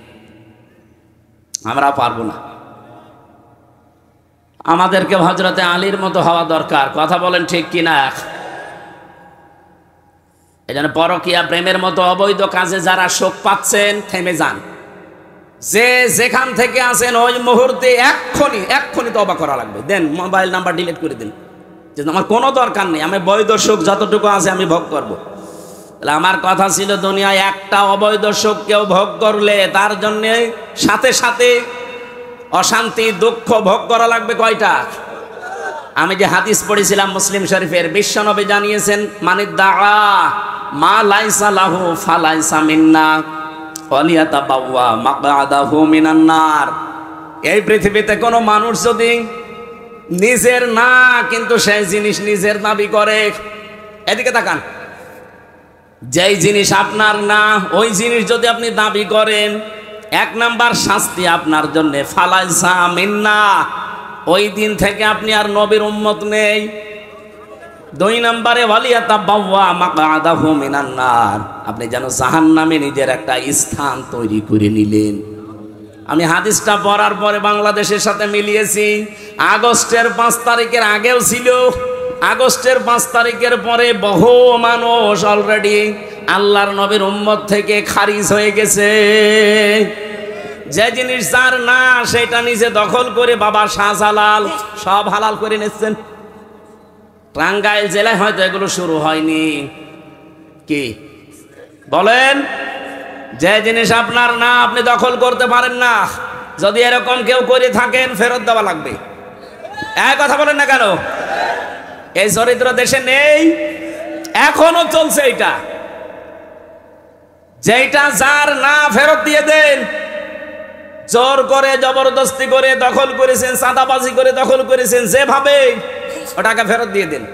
আমরা পারবো না। আমাদেরকে হযরতে আলীর মতো হওয়া দরকার। কথা বলেন ঠিক কিনা? এই জন্য পরকীয়া প্রেমের মতো অবৈধ কাজে যারা শোক পাচ্ছেন, থেমে যান। যে যেখান থেকে আছেন ওই মুহূর্তে এক্ষুনি তওবা করা লাগবে। দেন মোবাইল নাম্বার ডিলিট করে দিন, যে আমার কোনো দরকার নেই, আমি বৈধ সুখ যতটুকু আছে আমি ভোগ করব। তাহলে আমার কথা ছিল, দুনিয়ায় একটা অবৈধ সুখ কেউ ভোগ করলে তার জন্যে সাথে সাথে অশান্তি দুঃখ ভোগ করা লাগবে কয়টা? আমি যে হাদিস পড়েছিলাম মুসলিম শরীফের, বিশ্বনবী জানিয়েছেন, মানিদ্দাআ মা লাইসা লাহু ফালাইসা মিন্না ওয়ালিয়াতাবাওয়া মাকআদাহু মিনান নার। এই পৃথিবীতে কোনো মানুষ যদি নিজের না কিন্তু সেই জিনিস নিজের দাবি করে, এদিকে তাকান, যেই জিনিস আপনার না ওই জিনিস যদি আপনি দাবি করেন, 1 নাম্বার শাস্তি আপনার জন্য ফালাইসা মিন্না, ওই দিন থেকে আপনি আর নবীর উম্মত নেই। 2 নম্বরে ওয়ালিয়াতাবাওয়া মাকআদাহু মিনান নার, আপনি যেন জাহান্নামে নিজের একটা স্থান তৈরি করে নিলেন। আমি হাদিসটা পড়ার পরে বাংলাদেশের সাথে মিলিয়েছি। আগস্টের 5 তারিখের আগেও ছিল, আগস্টের 5 তারিখের পরে বহু মানুষ অলরেডি আল্লাহর নবীর উম্মত থেকে খারিজ হয়ে গেছে। যে জিনিস যার না সেটা নিজে দখল করে বাবা শাহজালাল সব হালাল করে নিচ্ছেন। টাঙ্গাইল জেলায় হয়তো এগুলো শুরু হয়নি। কি বলেন? যে জিনিস আপনার না আপনি দখল করতে পারেন না, যদি এরকম কেউ করে থাকেন ফেরত দেওয়া লাগবে। এক কথা বলেন না কেন? এই চরিত্র দেশে নেই, এখনো চলছে এটা। যেটা যার না ফেরত দিয়ে দেন। জোর করে জবরদস্তি করে দখল করেছেন, চাঁদাবাজি করে দখল করেছেন, যেভাবে ওটাকে ফেরত দিয়ে দেন,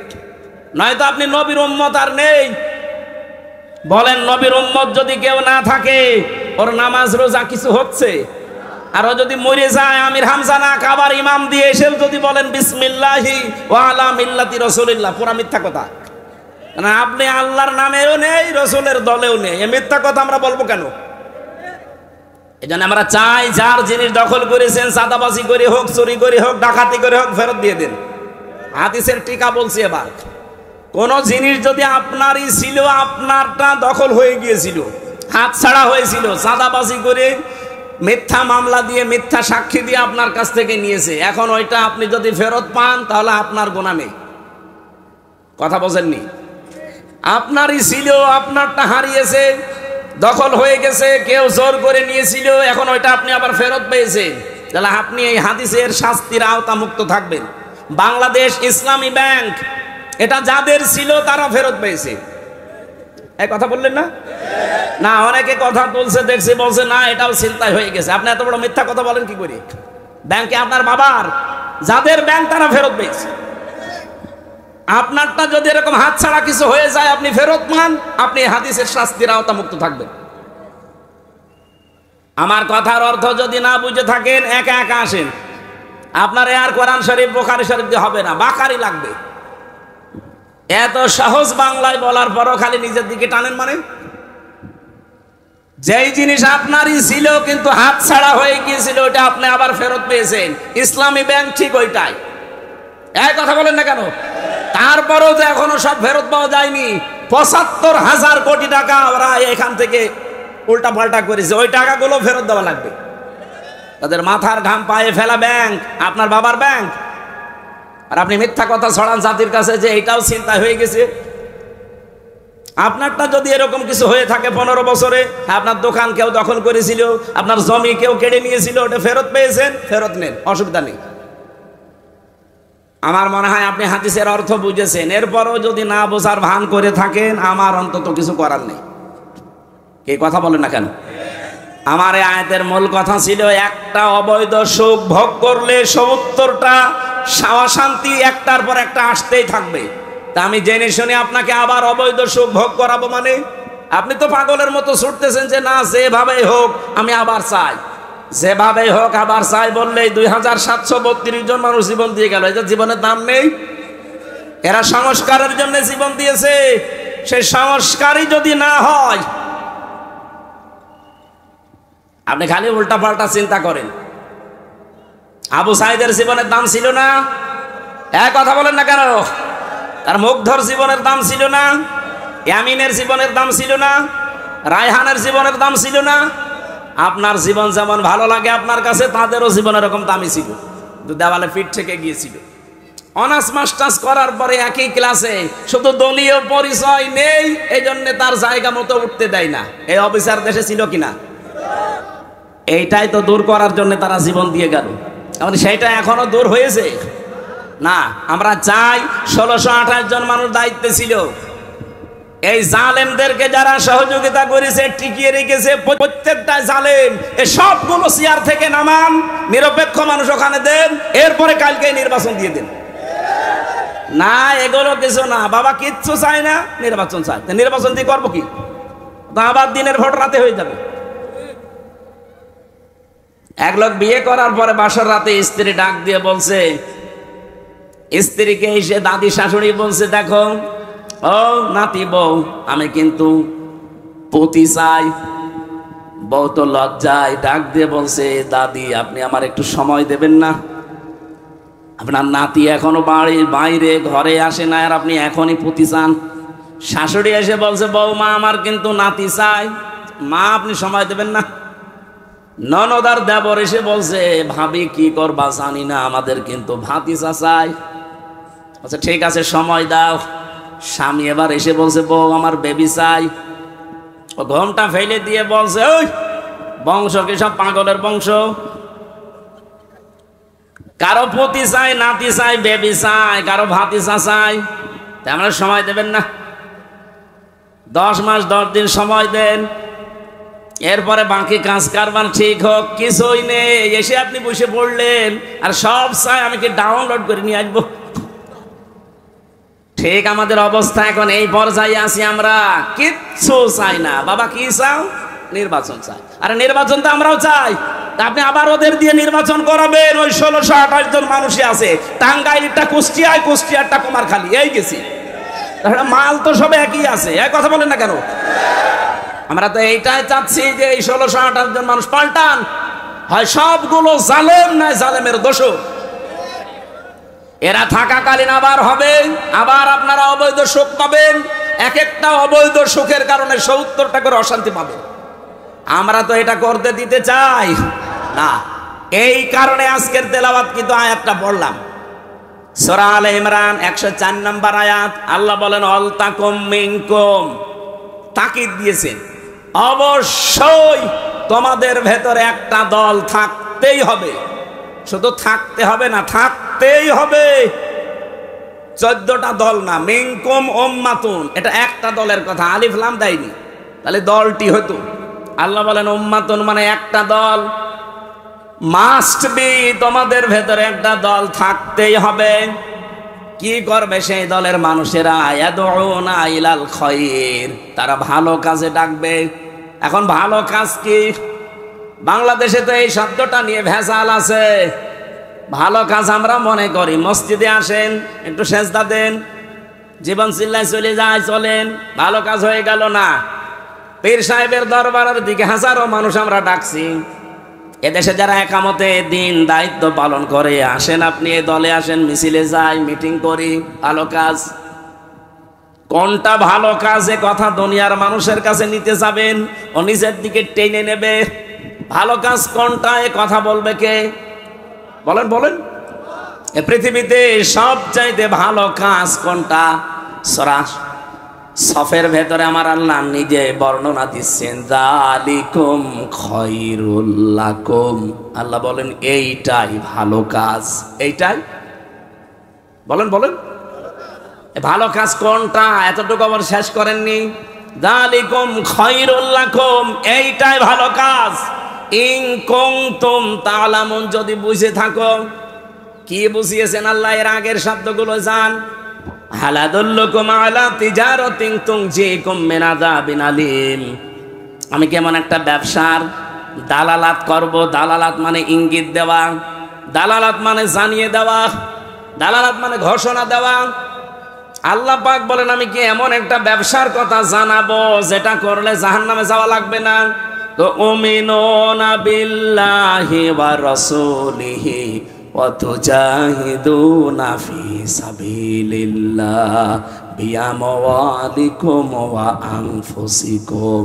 নয়তো আপনি নবীর উম্মত আর নেই। বলেন, নবীর উম্মত যদি কেউ না থাকে, ওর নামাজ রোজা কিছু হচ্ছে? আর ও যদি মরে যায়, আমির হামজা না কাবার ইমাম দিয়ে এসেও যদি বলেন বিসমিল্লাহি ওয়া আলা মিল্লাতি রাসূলিল্লাহ, পুরা মিথ্যা কথা। না, আপনি আল্লাহর নামেও নেই, রসুলের দলেও নেই, এ মিথ্যা কথা আমরা বলবো কেন? এই জন্য আমরা চাই যার জিনিস দখল করেছেন, চাঁদাবাজি করে হোক, চুরি করে হোক, ডাকাতি করে হোক, ফেরত দিয়ে দেন। হাদিসের টিকা বলছি, এবার কোন জিনিস যদি আপনারই ছিল, আপনারটা দখল হয়ে গিয়েছিল, হাত ছাড়া হয়েছিল, চাঁদাবাজি করে মিথ্যা মামলা দিয়ে, মিথ্যা সাক্ষী দিয়ে আপনার কাছ থেকে নিয়েছে, এখন ওইটা আপনি যদি ফেরত পান তাহলে আপনার গুনাহ নেই। কথা বোঝেননি? আপনারই ছিল, আপনারটা হারিয়েছে, দখল হয়ে গেছে, কেউ জোর করে নিয়েছিল, এখন ওইটা আপনি আবার ফেরত পেয়েছেন, তাহলে আপনি এই হাদিসের শাস্তির আওতা মুক্ত থাকবেন। বাংলাদেশ ইসলামী ব্যাংক, এটা যাদের ছিল তারা ফেরত পেয়েছে। এই কথা বললেন না? না, অনেকে কথা তুলছে দেখছি, বলছে না এটাও চিন্তায় হয়ে গেছে। আপনি এত বড় মিথ্যা কথা বলেন কি করে? ব্যাংকে আপনার বাবার, যাদের ব্যাংক তারা ফেরত পেয়েছে। আপনারটা যদি এরকম হাত ছাড়া কিছু হয়ে যায়, আপনি ফেরত পান, আপনি হাদিসের শাস্তির আওতা মুক্ত থাকবেন। আমার কথার অর্থ যদি না বুঝে থাকেন, একা একা আসেন। আপনার আর কোরআন শরীফ, বুখারী শরীফ দিয়ে হবে না, বাকারি লাগবে। এত সহজ বাংলায় বলার পরও খালি নিজের দিকে টানেন। মানে যেই জিনিস আপনারই ছিল কিন্তু হাত ছাড়া হয়ে গিয়েছিল, ওটা আপনি আবার ফেরত পেয়েছেন। ইসলামী ব্যাংক ঠিক ওইটাই। এই কথা বলেন না কেন? তারপরেও যে এখনো সব ফেরত পাওয়া যায়নি। ৭৫,০০০ কোটি টাকা ওরা এখান থেকে উল্টা পাল্টা করেছে, ওই টাকাগুলো ফেরত দেওয়া লাগবে। তাদের মাথার ঘাম পায়ে ফেলা ব্যাংক, আপনার বাবার ব্যাংক, আর আপনি মিথ্যা কথা ছড়ান জাতির কাছে যে এটাও চিন্তা হয়ে গেছে। আপনারটা যদি এরকম কিছু হয়ে থাকে ১৫ বছরে, আপনার দোকান কেউ দখল করেছিল, আপনার জমি কেউ কেড়ে নিয়েছিল, ওটা ফেরত পেয়েছেন, ফেরত নেন, অসুবিধা নেই। আমার মনে হয় আপনি হাদিসের অর্থ বুঝেছেন। এরপরও যদি না বোঝার ভান করে থাকেন, আমার অন্তত কিছু করার নেই। কে কথা বলেন না কেন? আমার এই আয়াতের মূল কথা ছিল, একটা অবৈধ সুখ ভোগ করলে ৭০টা শান্তি একটার পর একটা আসতেই থাকবে। তা আমি জেনে শুনে আপনাকে আবার অবৈধ সুখ ভোগ করাবো? মানে আপনি তো পাগলের মতো ছুটতেছেন যে না, যেভাবেই হোক আমি আবার চাই, যেভাবেই হোক আবার চাই বললেই ২৭৩২ জন মানুষ জীবন দিয়ে গেল। এই যে জীবনের দাম নেই, এরা সংস্কারের জন্য জীবন দিয়েছে। সেই সংস্কারই যদি না হয়, আপনি খালি উল্টা পাল্টা চিন্তা করেন। আবু সাইদের জীবনের দাম ছিল না? এক কথা বলেন না কেন? তার মুগ্ধর জীবনের দাম ছিল না? ইয়ামিনের জীবনের দাম ছিল না? রায়হানের জীবনের দাম ছিল না? আপনার জীবন যেমন ভালো লাগে আপনার কাছে, তাদেরও জীবন এরকম দামি ছিল, কিন্তু দেওয়ালে পিঠ থেকে গিয়েছিল। অনার্স মাস্টার্স করার পরে একই ক্লাসে, শুধু দলীয় পরিচয় নেই, এই জন্য তার জায়গা মতো উঠতে দেয় না। এই অফিসার দেশে ছিল কিনা? এইটাই তো দূর করার জন্য তারা জীবন দিয়ে গেল। এখন সেইটা এখনো দূর হয়েছে না। আমরা চাই ১৬২৮ জন মানুষ দায়িত্বে ছিল, এই জালেমদেরকে যারা সহযোগিতা করেছে, টিকিয়ে রেখেছে, প্রত্যেকটা জালেম এই সবগুলো চেয়ার থেকে নামান, নিরপেক্ষ মানুষ ওখানে দেন, এরপরে কালকে নির্বাচন দিয়ে দেন। না, এগুলো কিছু না, বাবা কিচ্ছু চায় না, নির্বাচন চায়। নির্বাচন দিয়ে করবো কি? আবার দিনের ভোট রাতে হয়ে যাবে। এক লোক বিয়ে করার পরে বাসর রাতে স্ত্রী ডাক দিয়ে বলছে, স্ত্রীকে এসে দাদি শাশুড়ি বলছে, দেখো ও নাতি বউ, আমি কিন্তু পতি চাই। বউ তো লজ্জায় ডাক দিয়ে বলছে, দাদি আপনি আমার একটু সময় দেবেন না? আপনার নাতি এখনো বাড়ির বাইরে, ঘরে আসে না, আর আপনি এখনই পতি চান? শাশুড়ি এসে বলছে, বউ মা আমার কিন্তু নাতি চাই, মা আপনি সময় দেবেন না? ননদার দেবর এসে বলছে, ভাবি কি করবা জানি না, আমাদের কিন্তু ভাতিজা চাই। আচ্ছা ঠিক আছে, সময় দাও। স্বামী এবার এসে বলছে, বউ আমার বেবি চাই। ও ঘোমটা ফেলে দিয়ে বলছে, ওই বংশ কি সব পাগলের বংশ? কারো পতি চাই, নাতি চাই, বেবি চাই, কারো ভাতিজা চাই, আমরা সময় দেবেন না? 10 মাস 10 দিন সময় দেন, এরপরে বাকি কাজ কারবার ঠিক হোক। কিছুই নেই, এসে আপনি বসে পড়লেন আর সব চাই আমি কি ডাউনলোড করে নিয়ে আসবো? ঠিক আমাদের অবস্থা এখন এই পর্যায়ে আছি, আমরা কিচ্ছু চাই না। বাবা কি চাও? নির্বাচন চাই। আরে নির্বাচন তো আমরাও চাই, আপনি আবার ওদের দিয়ে নির্বাচন করাবেন। ওই ১৬২৮ জন মানুষই আছে, টাঙ্গাইলটা কুষ্টিয়ায়, কুষ্টিয়ারটা কুমারখালী, এই গেছি। তাহলে মাল তো সব একই আছে। এক কথা বলেন না কেন? আমরা তো এইটাই চাচ্ছি যে এই 1628 জন মানুষ পাল্টান, হয় সবগুলো জালেম নয় জালেমের দোষক। এরা থাকাকালীন আবার হবে, আবার আপনারা অবৈধ সুখ পাবেন, এক একটা অবৈধ সুখের কারণে 70টা করে অশান্তি পাবেন। আমরা তো এটা করতে দিতে চাই না। এই কারণে আজকের তেলাওয়াত কিন্তু আয়াতটা পড়লাম, সূরা আলে ইমরান 104 নম্বর আয়াত। আল্লাহ বলেন অলতাকুম মিনকুম, তাকিদ দিয়েছেন অবশ্যই তোমাদের ভেতরে একটা দল থাকতেই হবে। শুধু থাকতে হবে না, থাকতেই হবে। 14টা দল না, মিনকুম উম্মাতুন, এটা একটা দলের কথা, আলিফ লাম দেয়নি, তাহলে দলটি হতো। আল্লাহ বলেন উম্মাতুন মানে একটা দল, মাস্ট বি, তোমাদের ভেতরে একটা দল থাকতেই হবে। কি করবে সেই দলের মানুষেরা? ইয়াদউনা ইলাল খায়র, তারা ভালো কাজে ডাকবে। এখন ভালো কাজ কি? বাংলাদেশে তো এই শব্দটা নিয়ে ভেজাল আছে। ভালো কাজ আমরা মনে করি মসজিদে আসেন, একটু সেজদা দেন, জীবন চিল্লায় চলে যায়, চলেন, ভালো কাজ হয়ে গেল না। পীর সাহেবের দরবারের দিকে হাজারো মানুষ আমরা ডাকছি। এদেশে যারা একামতে দিন দায়িত্ব পালন করে, আসেন আপনি এই দলে আসেন, মিছিলে যাই, মিটিং করি, ভালো কাজ। কোনটা ভালো কাজ এ কথা দুনিয়ার মানুষের কাছে নিতে যাবেন, ও নিজের দিকে টেনে নেবে। ভালো কাজ কোনটা এ কথা বলবে কে? বলেন বলেন। এ পৃথিবীতে সবচাইতে ভালো কাজ কোনটা? সূরা সফের ভেতরে আমার আল্লাহ নিজে বর্ণনা দিচ্ছেন, যালিকুম খায়রুল লাকুম। আল্লাহ বলেন এইটাই ভালো কাজ, এইটাই। বলেন বলেন, ভালো কাজ কোনটা? এতটুকু আবার শেষ করেননি। যালিকুম খায়রুল লাকুম, এইটাই ভালো কাজ। ইন কুনতুম তা'লামুন, যদি বুঝে থাকো। কি বুঝিয়েছেন আল্লাহ? এর আগের শব্দগুলো জান। হাল আদুল্লুকুম আলা তিজারাতিন তুনজিকুম মিন আযাবিন আলীম, আমি কেমন একটা ব্যবসার দালালাত করব। দালালাত মানে ইঙ্গিত দেওয়া, দালালাত মানে জানিয়ে দেওয়া, দালালাত মানে ঘোষণা দেওয়া। আল্লাহ পাক বলেন আমি কি এমন একটা ব্যবসার কথা জানাবো যেটা করলে জাহান্নামে যাওয়া লাগবে না। তো উমিনুনা বিল্লাহি ওয়া রাসূলিহি ওয়া তুজাহিদুনা ফি সাবিলিল্লাহ বিআমওয়ালিকুম ওয়া আনফুসিকুম।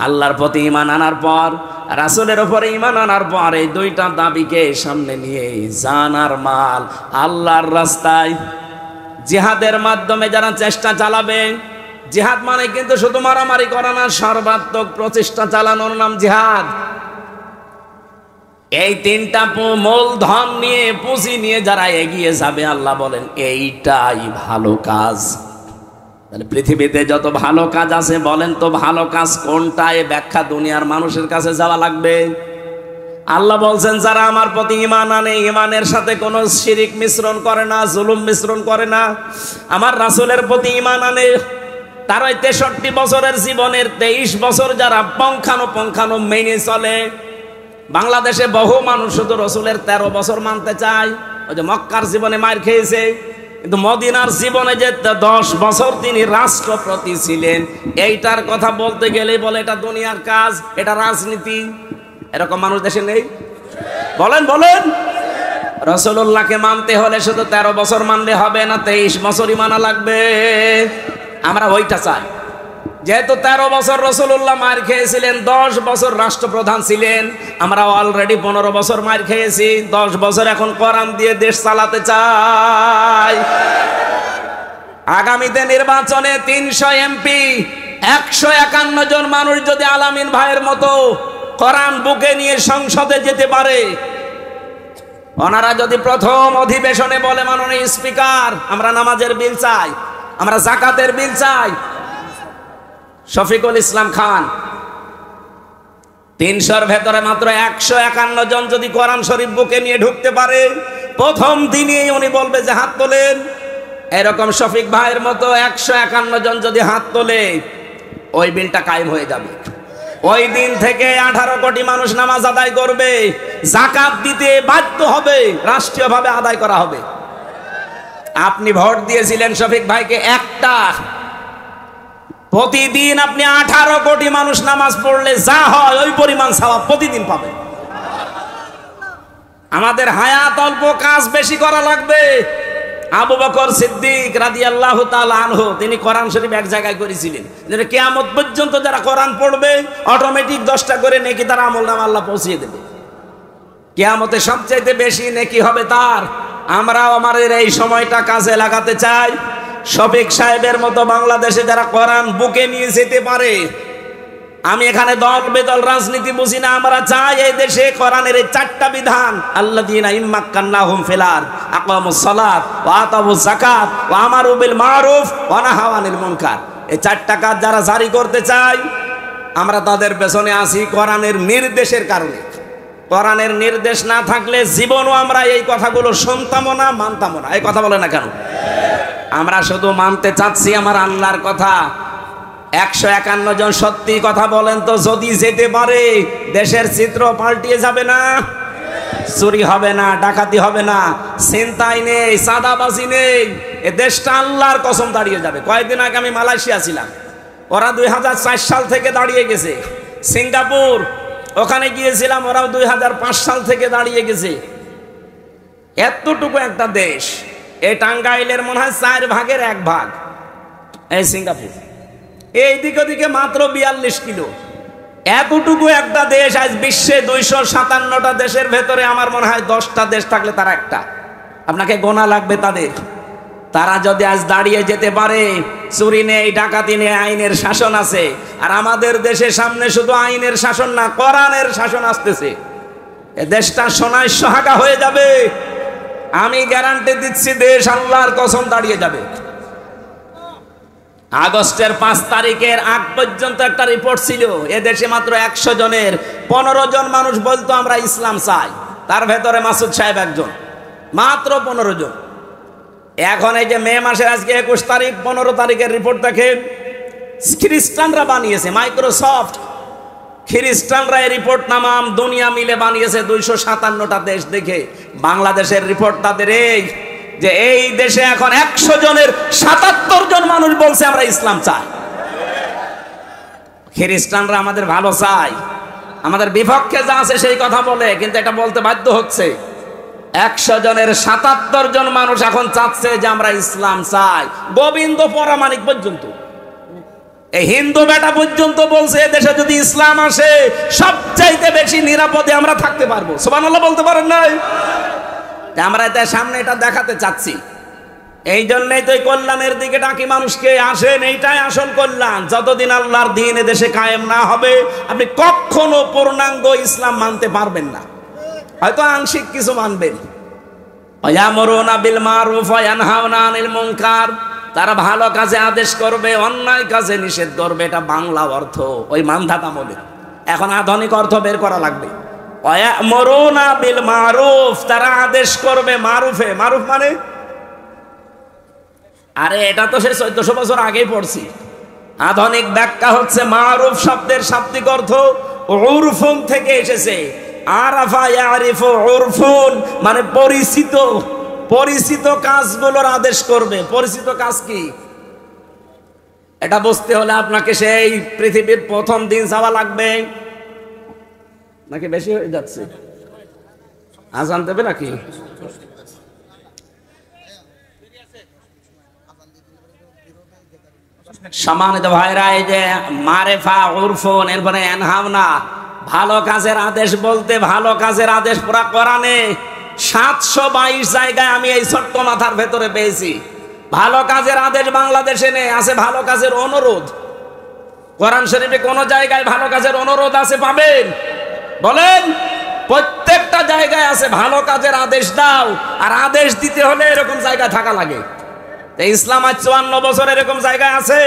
আল্লাহর প্রতি ঈমান আনার পর, রাসূলের উপরে ঈমান আনার পর, এই দুইটা দাবিকে সামনে নিয়ে জান আর মাল আল্লাহর রাস্তায় জিহাদের মাধ্যমে যারা চেষ্টা চালাবে। জিহাদ মানে কিন্তু শুধু মারামারি করা না, সর্বাত্মক প্রচেষ্টা চালানোর নাম জিহাদ। এই তিনটা মূলধন নিয়ে, পুঁজি নিয়ে যারা এগিয়ে যাবে, আল্লাহ বলেন এইটাই ভালো কাজ। তাহলে পৃথিবীতে যত ভালো কাজ আছে, বলেন তো ভালো কাজ কোনটা? এ ব্যাখ্যা দুনিয়ার মানুষের কাছে যাওয়া লাগবে। আল্লাহ বলছেন যারা আমার প্রতি ঈমান আনে, ঈমানের সাথে কোনো শিরিক মিশ্রণ করে না, জুলুম মিশ্রণ করে না, আমার রাসূলের প্রতি ঈমান আনে, তার ওই 63 বছরের জীবনের 23 বছর যারা পঙ্খানো মেনে চলে। বাংলাদেশে বহু মানুষ শুধু রসুলের 13 বছর মানতে চায়। ওই যে মক্কার জীবনে মার খেয়েছে, কিন্তু মদিনার জীবনে যে 10 বছর তিনি রাষ্ট্রপতি ছিলেন, এইটার কথা বলতে গেলে বলে এটা দুনিয়ার কাজ, এটা রাজনীতি। এরকম মানুষ দেশে নেই? বলেন বলেন। রাসূলুল্লাহকে মানতে হলে শুধু 13 বছর মানলে হবে না, 23 বছরই মানা লাগবে। আমরা ওইটা চাই। যেহেতু 13 বছর রাসূলুল্লাহ মার খেয়েছিলেন, 10 বছর রাষ্ট্রপ্রধান ছিলেন, আমরা অলরেডি 15 বছর মার খেয়েছি, 10 বছর এখন কোরআন দিয়ে দেশ চালাতে চাই। আগামীতে নির্বাচনে 300 এমপি, 151 জন মানুষ যদি আলামিন ভাইয়ের মতো কোরআন বুকে নিয়ে সংসদে যেতে পারে, ওনারা যদি প্রথম অধিবেশনে বলে মাননীয় স্পিকার আমরা নামাজের বিল চাই, আমরা যাকাতের বিল চাই, শফিকুল ইসলাম খান 300-র ভেতরে মাত্র 151 জন যদি কোরআন শরীফ বুকে নিয়ে ঢুকতে পারে, প্রথম দিনেই উনি বলবে যে হাত তোলেন। এরকম শফিক ভাইয়ের মতো 151 জন যদি হাত তোলে, ওই বিলটা কায়েম হয়ে যাবে। ওই দিন থেকে 18 কোটি মানুষ নামাজ আদায় করবে, যাকাত দিতে বাধ্য হবে, রাষ্ট্রীয়ভাবে আদায় করা হবে। আপনি ভোট দিয়েছিলেন শফিক ভাইকে একটা, প্রতিদিন আপনি 18 কোটি মানুষ নামাজ পড়লে যা হয় ওই পরিমাণ সওয়াব প্রতিদিন পাবেন। আমাদের হায়াত অল্প, কাজ বেশি করা লাগবে। আবু বকর সিদ্দিক রাদিয়াল্লাহু তাআলা আনহু তিনি কোরআন শরীফ এক জায়গায় করেছিলেন যে কিয়ামত পর্যন্ত যারা কোরআন পড়বে অটোমেটিক 10টা করে নেকি তার আমলনামা আল্লাহ পৌঁছিয়ে দেবে। কিয়ামতে সবচেয়ে বেশি নেকি হবে তার। আমরাও আমাদের এই সময়টা কাজে লাগাতে চাই। শফিক সাহেবের মতো বাংলাদেশে যারা কোরআন বুকে নিয়ে যেতে পারে, আমি এখানে দল বেদল রাজনীতি বুঝি না, আমরা চাই এই দেশে কোরআনের এই 4টা বিধান, আল্লাযীনা ইম্মাক্কান্নাহুম ফিল আরদ আকামুস সালাত ওয়া আতাউজ যাকাত ওয়া আমারু বিল মারুফ ওয়া নাহাউ আনিল মুনকার, এই 4টা কাজ যারা জারি করতে চাই আমরা তাদের পেছনে আছি কোরআনের নির্দেশের কারণে। কোরআনের নির্দেশ না থাকলে জীবনও আমরা এই কথাগুলো শুনতামও না, মানতামও না। এই কথা বলে না কেন? আমরা শুধু মানতে চাচ্ছি আমার আল্লাহর কথা। 151 জন সত্যি কথা বলেন তো, যদি যেতে পারে দেশের চিত্র পাল্টিয়ে যাবে না? চুরি হবে না, ডাকাতি হবে না, ছিনতাই নেই, চাঁদাবাজি নেই, এ দেশটা আল্লাহর কসম দাঁড়িয়ে যাবে। কয়েকদিন আগে আমি মালয়েশিয়া ছিলাম, ওরা 2004 সাল থেকে দাঁড়িয়ে গেছে। সিঙ্গাপুর ওখানে গিয়েছিলাম, ওরাও 2005 সাল থেকে দাঁড়িয়ে গেছে। এতটুকু একটা দেশ, এই টাঙ্গাইলের মনে হয় 4 ভাগের 1 ভাগ এই সিঙ্গাপুর, এই দিকে ওদিকে মাত্র 42 কিলো। এতটুকু একটা দেশ, আজ বিশ্বে 257টা দেশের ভেতরে আমার মনে হয় 10টা দেশ থাকলে তারা একটা। আপনাকে গোনা লাগবে তাদের। তারা যদি আজ দাঁড়িয়ে যেতে পারে, চুরি নেই, ডাকাতি নেই, আইনের শাসন আছে। আর আমাদের দেশের সামনে শুধু আইনের শাসন না, কোরআনের শাসন আসতেছে। এ দেশটা সোনায় সোহাগা হয়ে যাবে। আমি গ্যারান্টি দিচ্ছি, দেশ আল্লাহর কসম দাঁড়িয়ে যাবে। আগস্টের 5 তারিখের আগ পর্যন্ত একটা রিপোর্ট ছিল, এ দেশে মাত্র 100 জনের 15 জন মানুষ বলতো আমরা ইসলাম চাই। তার ভেতরে মাসুদ সাহেব একজন, মাত্র 15 জন। এখন এই যে মে মাসের আজকে 21 তারিখ, 15 তারিখের রিপোর্ট দেখেন, খ্রিস্টানরা বানিয়েছে, মাইক্রোসফট খ্রিস্টানরা এই রিপোর্ট নামাম দুনিয়া মিলে বানিয়েছে 257টা দেশ দেখে। বাংলাদেশের রিপোর্ট তাদের এই যে এই দেশে এখন 100 জনের 77 জন মানুষ বলছে আমরা ইসলাম চাই। খ্রিস্টানরা আমাদের ভালো চাই, আমাদের বিপক্ষে যা আছে সেই কথা বলে, কিন্তু এটা বলতে বাধ্য হচ্ছে। 100 জনের 77 জন মানুষ এখন চাচ্ছে যে আমরা ইসলাম চাই। গোবিন্দ পরামানিক পর্যন্ত, এই হিন্দু বেটা পর্যন্ত বলছে দেশে যদি ইসলাম আসে সবচাইতে বেশি নিরাপদে আমরা থাকতে পারবো। সুবহানাল্লাহ বলতে পারেন নাই? আমরা এটার সামনে এটা দেখাতে চাচ্ছি। এই জন্যই তো কল্যাণের দিকে ডাকি মানুষকে, আসেন, এইটাই আসল কল্যাণ। যতদিন আল্লাহর দ্বীন দেশে কায়েম না হবে আপনি কখনো পূর্ণাঙ্গ ইসলাম মানতে পারবেন না, হয়তো আংশিক কিছু মানবেন। ইয়ামুরুনা বিল মারুফ ওয়া ইয়ানহাউনা আনিল মুনকার, তারা ভালো কাজে আদেশ করবে, অন্যায় কাজে নিষেধ করবে। এটা বাংলা অর্থ, ওই মানধাতা মনে। এখন আধুনিক অর্থ বের করা লাগবে। ইয়ামুরুনা বিল মারুফ, তারা আদেশ করবে মারুফে। মারুফ মানে, আরে এটা তো সে 1400 বছর আগেই পড়ছি। আধুনিক ব্যাখ্যা হচ্ছে মারুফ শব্দের শাব্দিক অর্থ উরফুন থেকে এসেছে। আরাফা ইয়ারিফু উরফুন মানে পরিচিত, পরিচিত কাজগুলোর আদেশ করবে। পরিচিত কাজ কি এটা বুঝতে হলে আপনাকে সেই পৃথিবীর প্রথম দিন যাওয়া লাগবে। নাকি বেশি হয়ে যাচ্ছে? আজান দেবে নাকি? সম্মানিত ভাইরা, এই যে মারেফা উরফুন, এরপরে এনহাওনা, ভালো কাজের আদেশ বলতে ভালো কাজের আদেশ পুরা কোরআনে 722 জায়গায় আমি এই ছোট্ট মাথার ভেতরে পেয়েছি। ভালো কাজের আদেশ বাংলাদেশে নেই, আছে ভালো কাজের অনুরোধ। কোরআন শরীফে কোন জায়গায় ভালো কাজের অনুরোধ আছে পাবেন? বলেন। প্রত্যেকটা জায়গায় আছে ভালো কাজের আদেশ দাও, আর আদেশ দিতে হলে এরকম জায়গায় থাকা লাগে। ইসলাম আজ 54 বছর এরকম জায়গায় আছে।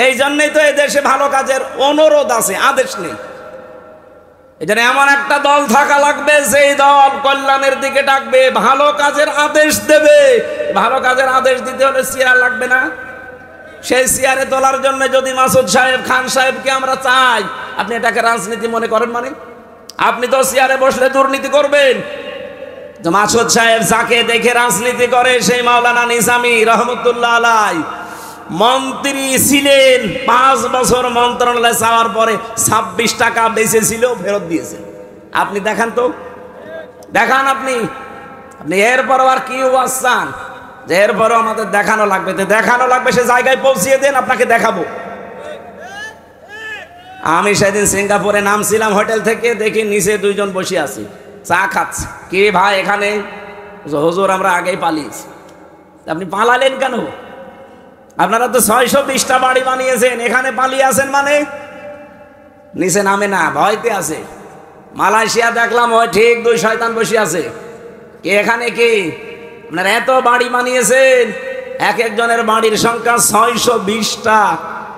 এই জন্যই তো এই দেশে ভালো কাজের অনুরোধ আছে, আদেশ নেই। এজন্য এমন একটা দল থাকা লাগবে যেই দল কল্যাণের দিকে ডাকবে, ভালো কাজের আদেশ দেবে। ভালো কাজের আদেশ দিতে হলে চেয়ার লাগবে না? সেই চেয়ারে তোলার জন্য যদি মাসুদ সাহেব, খান সাহেবকে আমরা চাই, আপনি এটাকে রাজনীতি মনে করেন? মানে আপনি তো চেয়ারে বসলে দুর্নীতি করবেন। মাসুদ সাহেব যাকে দেখে রাজনীতি করে সেই মাওলানা নিজামী রহমতুল্লাহ আলাই, মন্ত্রী ছিলেন, 5 বছর মন্ত্রণালয়ে যাওয়ার পরে 26 টাকা বেঁচেছিল, ফেরত দিয়েছেন। আপনি দেখান তো, দেখান আপনি। আপনি এরপরও আর কি ওয়াজ চান যে এরপরও আমাদের দেখানো লাগবে? তো দেখানো লাগবে, সে জায়গায় পৌঁছিয়ে দেন, আপনাকে দেখাবো। আমি সেদিন সিঙ্গাপুরে নামছিলাম হোটেল থেকে, দেখি নিচে 2 জন বসে আছি, চা খাচ্ছে। কি ভাই এখানে? হুজুর আমরা আগেই পালিয়েছি। আপনি পালালেন কেন? আপনারা তো 620টা বাড়ি বানিয়েছেন, এখানে পালিয়ে আছেন মানে? নিচে নামে না, ভয়তে আছে। মালয়েশিয়া দেখলাম ওই ঠিক 2 শয়তান বসে আছে। কে এখানে কি? আপনারা এত বাড়ি বানিয়েছেন, এক একজনের বাড়ির সংখ্যা 620টা,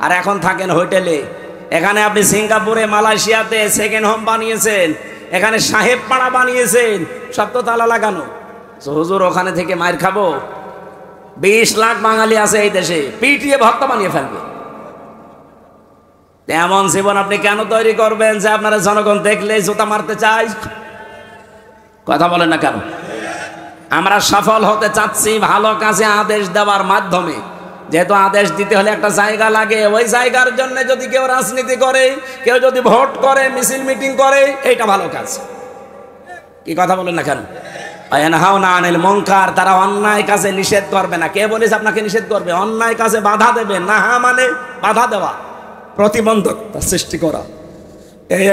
আর এখন থাকেন হোটেলে। এখানে আপনি সিঙ্গাপুরে মালয়েশিয়াতে সেকেন্ড হোম বানিয়েছেন, এখানে সাহেব পাড়া বানিয়েছেন, সব তো তালা লাগানো। হুজুর ওখানে থেকে মার খাবো? 20 লাখ বাঙালি আছে এই দেশে, পিটিয়ে ভক্ত বানিয়ে ফেলবে। এমন জীবন আপনি কেন তৈরি করবেন যে আপনারা জনগণ দেখলে জুতা মারতে চায়? কথা বলেন না কেন? আমরা সফল হতে চাচ্ছি ভালো কাজে আদেশ দেওয়ার মাধ্যমে। যেহেতু আদেশ দিতে হলে একটা জায়গা লাগে, ওই জায়গার জন্য যদি কেউ রাজনীতি করে, কেউ যদি ভোট করে, মিছিল মিটিং করে, এইটা ভালো কাজ। কি কথা বলেন না কেন? আনহাউনা আনিল মুনকার, তারা অন্যায় কাজে নিষেধ করবে না। কে বলেছে আপনাকে নিষেধ করবে? অন্যায় কাজে বাধা দেবে না, মানে বাধা দেওয়া, প্রতিবন্ধকতা সৃষ্টি করা। এই